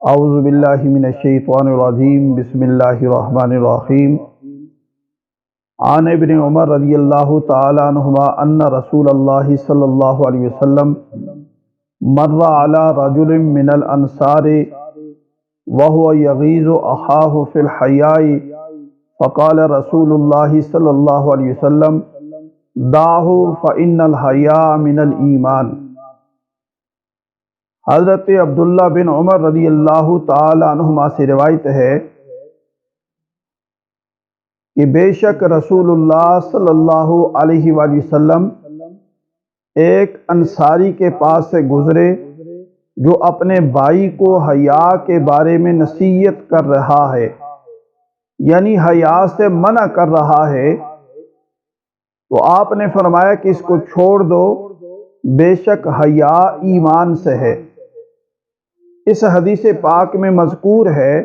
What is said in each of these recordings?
اعوذ باللہ من الشیطان الرجیم بسم اللہ الرحمن الرحیم عن ابن عمر رضی اللہ تعالی عنہما ان رسول اللہ صلی اللہ علیہ وسلم مر علی رجل من الانصار وهو یغیظ اخاہ فی الحیاء فقال رسول اللہ صلی اللہ علیہ وسلم دعہ فإن الحیاء من الایمان۔ حضرت عبداللہ بن عمر رضی اللہ تعالی عنہما سے روایت ہے کہ بے شک رسول اللہ صلی اللہ علیہ وآلہ وسلم ایک انصاری کے پاس سے گزرے جو اپنے بھائی کو حیا کے بارے میں نصیحت کر رہا ہے، یعنی حیا سے منع کر رہا ہے، تو آپ نے فرمایا کہ اس کو چھوڑ دو، بے شک حیا ایمان سے ہے۔ اس حدیث پاک میں مذکور ہے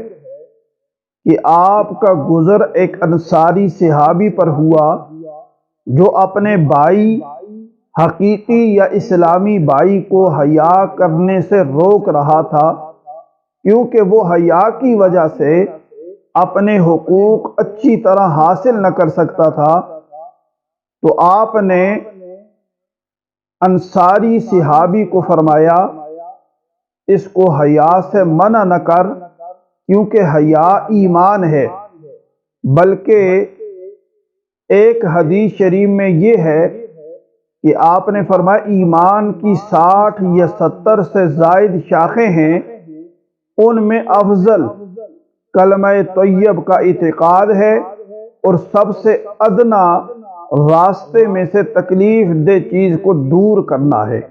کہ آپ کا گزر ایک انصاری صحابی پر ہوا جو اپنے بھائی، حقیقی یا اسلامی بھائی کو حیا کرنے سے روک رہا تھا، کیونکہ وہ حیا کی وجہ سے اپنے حقوق اچھی طرح حاصل نہ کر سکتا تھا۔ تو آپ نے انصاری صحابی کو فرمایا اس کو حیا سے منع نہ کر، کیونکہ حیا ایمان ہے۔ بلکہ ایک حدیث شریف میں یہ ہے کہ آپ نے فرمایا ایمان کی 60 یا 70 سے زائد شاخیں ہیں، ان میں افضل کلمہ طیب کا اعتقاد ہے، اور سب سے ادنا راستے میں سے تکلیف دہ چیز کو دور کرنا ہے۔